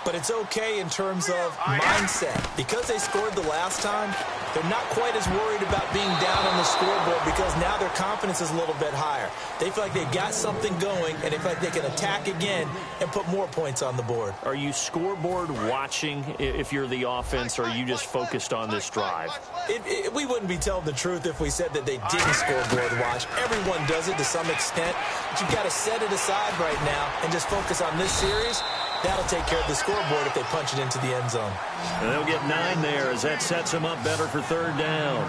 But it's okay in terms of mindset. Because they scored the last time, they're not quite as worried about being down on the scoreboard because now their confidence is a little bit higher. They feel like they've got something going, and they feel like they can attack again and put more points on the board. Are you scoreboard watching if you're the offense, or are you just focused on this drive? We wouldn't be telling the truth if we said that they didn't scoreboard watch. Everyone does it to some extent, but you've got to set it aside right now and just focus on this series. That'll take care of the scoreboard if they punch it into the end zone. And they'll get 9 there as that sets them up better for 3rd down.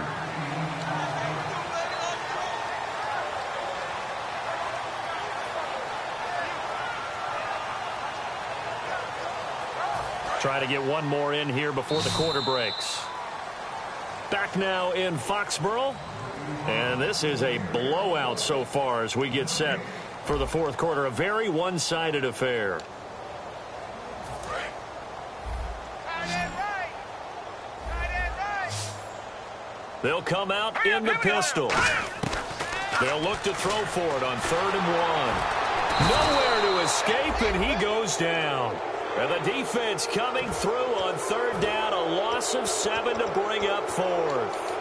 Try to get one more in here before the quarter breaks. Back now in Foxborough. And this is a blowout so far as we get set for the 4th quarter. A very one-sided affair. They'll come out in the pistol. They'll look to throw for it on 3rd and 1. Nowhere to escape, and he goes down. And the defense coming through on 3rd down. A loss of 7 to bring up 4th.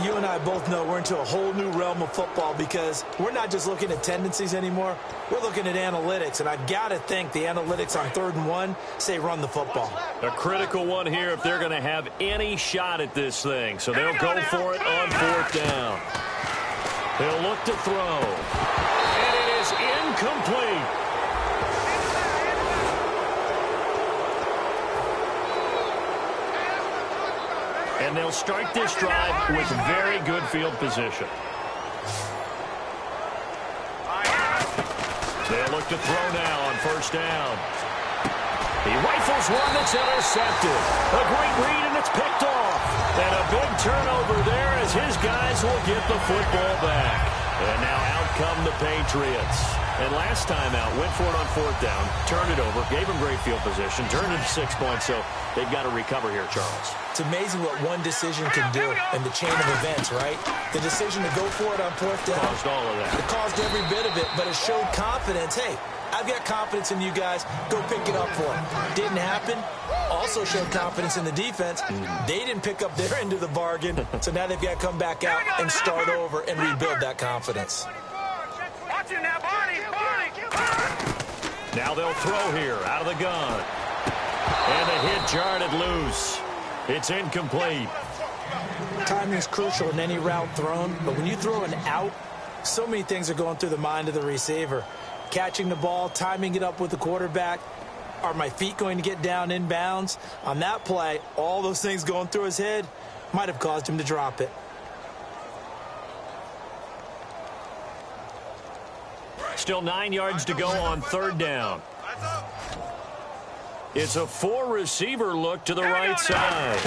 You and I both know we're into a whole new realm of football because we're not just looking at tendencies anymore. We're looking at analytics, and I've got to think the analytics on 3rd and 1 say run the football. A critical one here if they're going to have any shot at this thing. So they'll go for it on 4th down. They'll look to throw. And it is incomplete. And they'll start this drive with very good field position. They'll look to throw now on 1st down. He rifles one that's intercepted. A great read, and it's picked off. And a big turnover there as his guys will get the football back. And now out come the Patriots. And last time out, went for it on 4th down, turned it over, gave him great field position, turned it to 6 points, so they've got to recover here, Charles. It's amazing what one decision can do in the chain of events, right? The decision to go for it on 4th down. Caused all of that. It caused every bit of it, but it showed confidence. Hey, I've got confidence in you guys. Go pick it up for it. Didn't happen. Also showed confidence in the defense. They didn't pick up their end of the bargain, so now they've got to come back out and start over and rebuild that confidence. Now they'll throw here out of the gun. And the hit jarred it loose. It's incomplete. Timing is crucial in any route thrown, but when you throw an out, so many things are going through the mind of the receiver. Catching the ball, timing it up with the quarterback. Are my feet going to get down in bounds? On that play, all those things going through his head might have caused him to drop it. Still 9 yards to go on 3rd down. It's a 4-receiver look to the right side.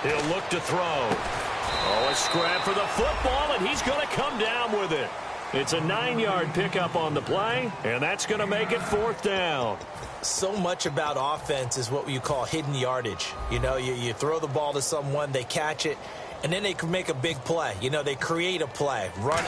He'll look to throw. Oh, a scrap for the football, and he's going to come down with it. It's a 9-yard pickup on the play, and that's going to make it 4th down. So much about offense is what you call hidden yardage. You know, you throw the ball to someone, they catch it, and then they can make a big play. You know, they create a play, run.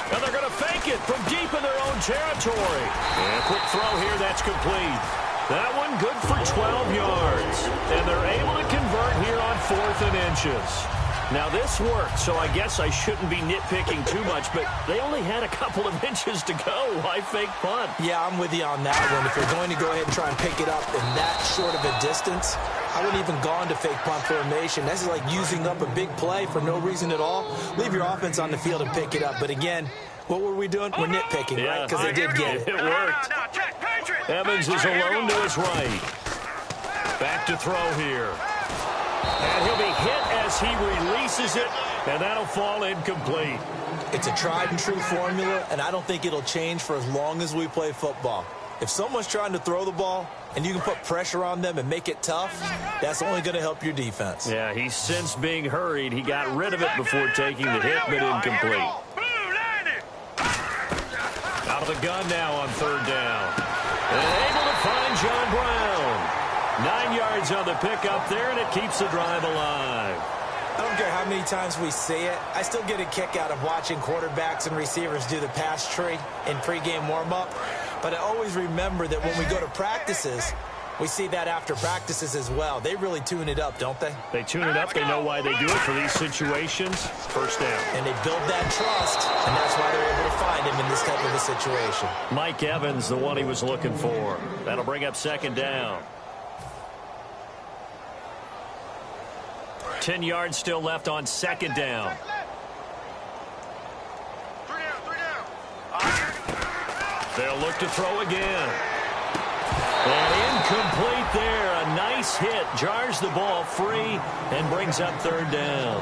And they're going to fake it from deep in their own territory. And a quick throw here, that's complete. That one good for 12 yards. And they're able to convert here on 4th and inches. Now, this worked, so I guess I shouldn't be nitpicking too much, but they only had a couple of inches to go. Why fake punt? Yeah, I'm with you on that one. If you're going to go ahead and try and pick it up in that short of a distance, I wouldn't even go into fake punt formation. This is like using up a big play for no reason at all. Leave your offense on the field and pick it up. But again, what were we doing? We're nitpicking, right? Because they did get it. It worked. Evans is alone to his right. Back to throw here. And he'll be hit as he releases it, and that'll fall incomplete. It's a tried-and-true formula, and I don't think it'll change for as long as we play football. If someone's trying to throw the ball and you can put pressure on them and make it tough, that's only going to help your defense. Yeah, he's since being hurried. He got rid of it before taking the hit, but incomplete. Out of the gun now on 3rd down. And able to find John Brown. 9 yards on the pickup there, and it keeps the drive alive. I don't care how many times we see it. I still get a kick out of watching quarterbacks and receivers do the pass tree in pregame warm-up. But I always remember that when we go to practices, we see that after practices as well. They really tune it up, don't they? They tune it up. They know why they do it for these situations. First down. And they build that trust, and that's why they're able to find him in this type of a situation. Mike Evans, the one he was looking for. That'll bring up second down. 10 yards still left on second down. They'll look to throw again. And incomplete there. A nice hit. Jars the ball free and brings up third down.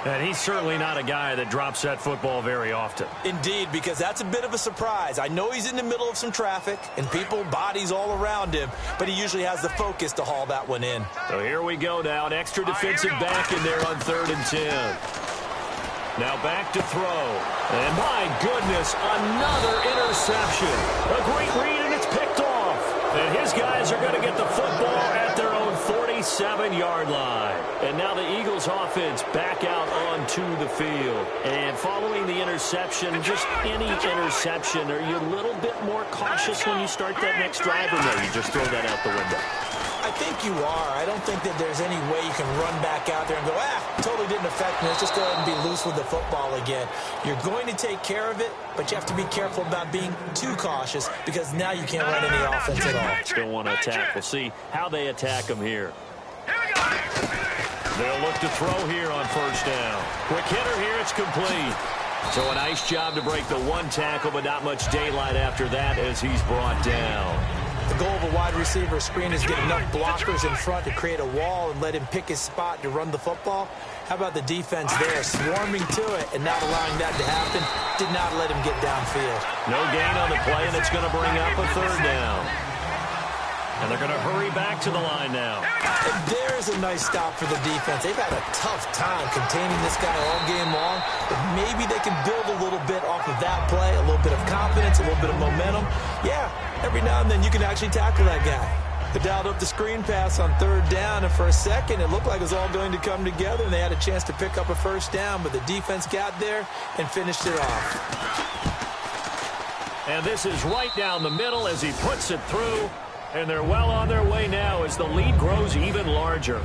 And he's certainly not a guy that drops that football very often. Indeed, because that's a bit of a surprise. I know he's in the middle of some traffic and people, bodies all around him, but he usually has the focus to haul that one in. So here we go now. An extra defensive back in there on 3rd and 10. Now back to throw. And my goodness, another interception. A great read, and it's picked off. And his guys are going to get the football at their own 47-yard line. And now the Eagles offense back out onto the field. And following the interception, just any interception, are you a little bit more cautious when you start that next drive, or no, you just throw that out the window? I think you are. I don't think that there's any way you can run back out there and go, totally didn't affect me. Let's just go ahead and be loose with the football again. You're going to take care of it, but you have to be careful about being too cautious because now you can't run any offense at all. Still want to attack. We'll see how they attack them here. They'll look to throw here on first down. Quick hitter here. It's complete. So a nice job to break the one tackle, but not much daylight after that as he's brought down. The goal of a wide receiver screen is get enough blockers in front to create a wall and let him pick his spot to run the football. How about the defense there, swarming to it and not allowing that to happen? Did not let him get downfield. No gain on the play, and it's going to bring up a third down. And they're going to hurry back to the line now. And there's a nice stop for the defense. They've had a tough time containing this guy all game long, but maybe they can build a little bit off of that play, a little bit of confidence, a little bit of momentum. Yeah, every now and then you can actually tackle that guy. They dialed up the screen pass on third down, and for a second it looked like it was all going to come together, and they had a chance to pick up a first down, but the defense got there and finished it off. And this is right down the middle as he puts it through. And they're well on their way now as the lead grows even larger.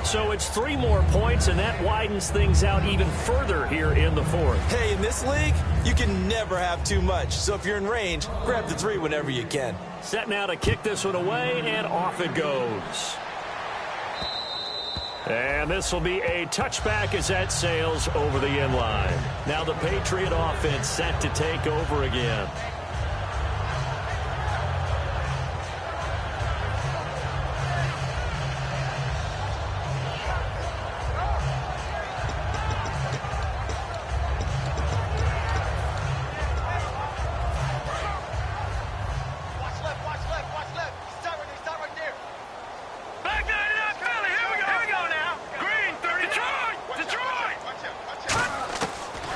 So it's 3 more points, and that widens things out even further here in the 4th. Hey, in this league, you can never have too much. So if you're in range, grab the 3 whenever you can. Set now to kick this one away, and off it goes. And this will be a touchback as that sails over the end line. Now the Patriot offense set to take over again.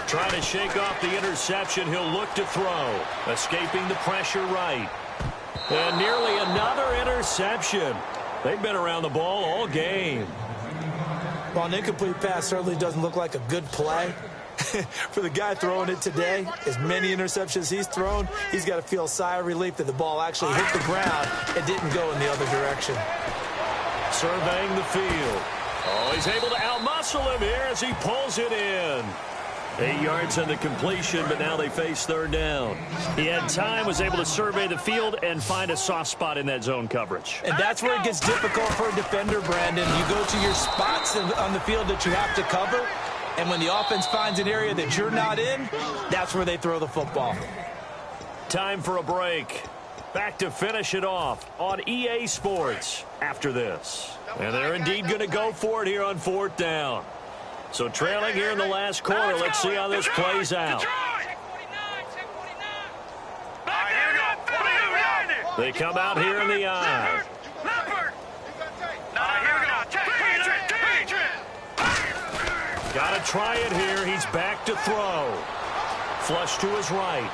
Trying to shake off the interception. He'll look to throw. Escaping the pressure right. And nearly another interception. They've been around the ball all game. Well, an incomplete pass certainly doesn't look like a good play. For the guy throwing it today, as many interceptions he's thrown, he's got to feel a sigh of relief that the ball actually hit the ground and didn't go in the other direction. Surveying the field. Oh, he's able to outmuscle him here as he pulls it in. 8 yards on the completion, but now they face third down. He had time, was able to survey the field and find a soft spot in that zone coverage. And that's where it gets difficult for a defender, Brandon. You go to your spots on the field that you have to cover, and when the offense finds an area that you're not in, that's where they throw the football. Time for a break. Back to finish it off on EA Sports after this. And they're indeed going to go for it here on 4th down. So trailing here in the last quarter. Let's see how this plays out. They come out here in the eye. Got to try it here. He's back to throw. Flush to his right.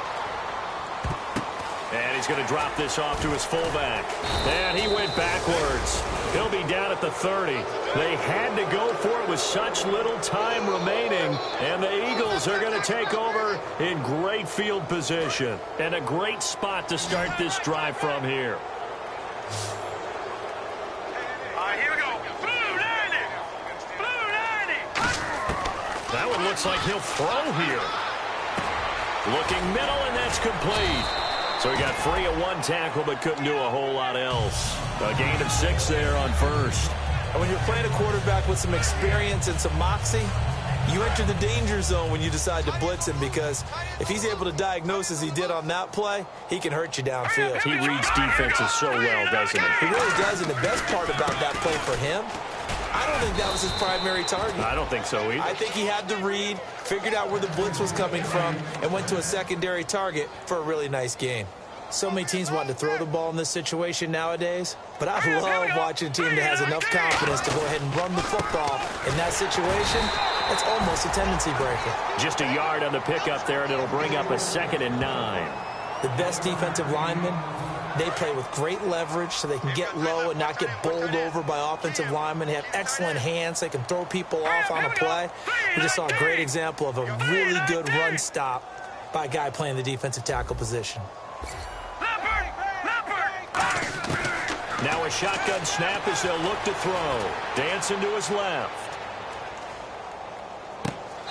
And he's going to drop this off to his fullback. And he went backwards. He'll be down at the 30. They had to go for it with such little time remaining. And the Eagles are going to take over in great field position. And a great spot to start this drive from here. Here we go. Blue 90. Blue 90. That one looks like he'll throw here. Looking middle, and that's complete. So he got free of one tackle, but couldn't do a whole lot else. A gain of 6 there on first. And when you're playing a quarterback with some experience and some moxie, you enter the danger zone when you decide to blitz him, because if he's able to diagnose as he did on that play, he can hurt you downfield. He reads defenses so well, doesn't he? He really does, and the best part about that play for him, I don't think that was his primary target. I don't think so either. I think he had to read, figured out where the blitz was coming from, and went to a secondary target for a really nice gain. So many teams want to throw the ball in this situation nowadays, but I love watching a team that has enough confidence to go ahead and run the football. In that situation, it's almost a tendency breaker. Just a yard on the pickup there, and it'll bring up a 2nd and 9. The best defensive linemen, they play with great leverage so they can get low and not get bowled over by offensive linemen. They have excellent hands. They can throw people off on a play. We just saw a great example of a really good run stop by a guy playing the defensive tackle position. Now a shotgun snap as they'll look to throw. Dancing to his left.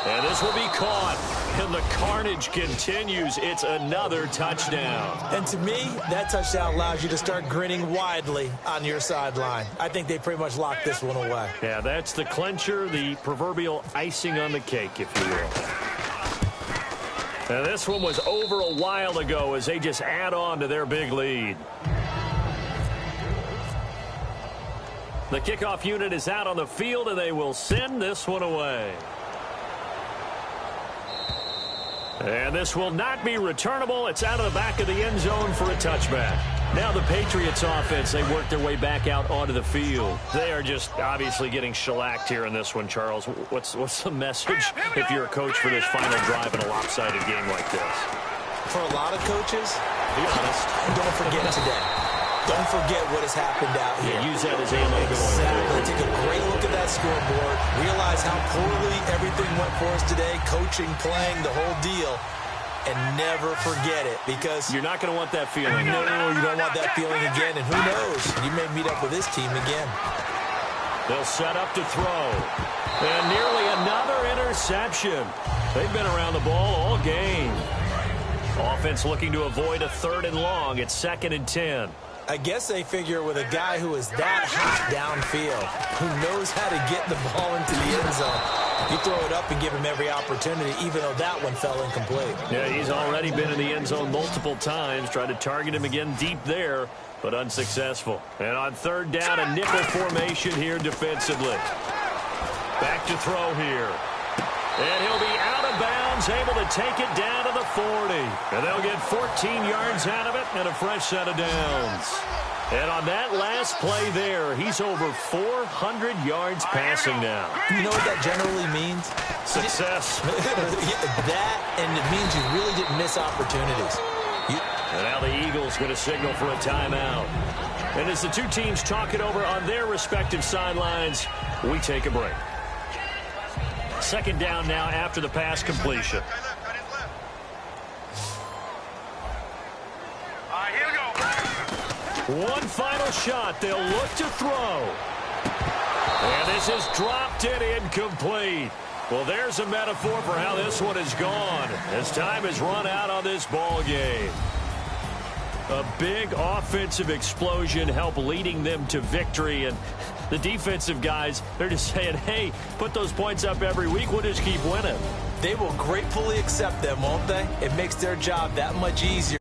And this will be caught. And the carnage continues. It's another touchdown. And to me, that touchdown allows you to start grinning widely on your sideline. I think they pretty much locked this one away. Yeah, that's the clincher, the proverbial icing on the cake, if you will. And this one was over a while ago as they just add on to their big lead. The kickoff unit is out on the field, and they will send this one away. And this will not be returnable. It's out of the back of the end zone for a touchback. Now the Patriots offense, they work their way back out onto the field. They are just obviously getting shellacked here in this one, Charles. What's the message if you're a coach for this final drive in a lopsided game like this? For a lot of coaches, be honest, don't forget today. Don't forget what has happened out here. Yeah, use that as ammo. Exactly. Take a great look at that scoreboard. Realize how poorly everything went for us today. Coaching, playing, the whole deal. And never forget it, because you're not going to want that feeling. No, you don't want that feeling again. And who knows? You may meet up with this team again. They'll set up to throw. And nearly another interception. They've been around the ball all game. Offense looking to avoid a 3rd and long. It's 2nd and 10. I guess they figure with a guy who is that hot downfield, who knows how to get the ball into the end zone, you throw it up and give him every opportunity, even though that one fell incomplete. Yeah, he's already been in the end zone multiple times, tried to target him again deep there, but unsuccessful. And on 3rd down, a nickel formation here defensively. Back to throw here. And he'll be out of bounds, able to take it down to the 40. And they'll get 14 yards out of it and a fresh set of downs. And on that last play there, he's over 400 yards passing now. You know what that generally means? Success. That, and it means you really didn't miss opportunities. And now the Eagles going to signal for a timeout. And as the two teams talk it over on their respective sidelines, we take a break. 2nd down now after the pass completion. Here we go. One final shot. They'll look to throw. And this is dropped in incomplete. Well, there's a metaphor for how this one is gone as time has run out on this ball game. A big offensive explosion helped leading them to victory, and the defensive guys, they're just saying, hey, put those points up every week, we'll just keep winning. They will gratefully accept them, won't they? It makes their job that much easier.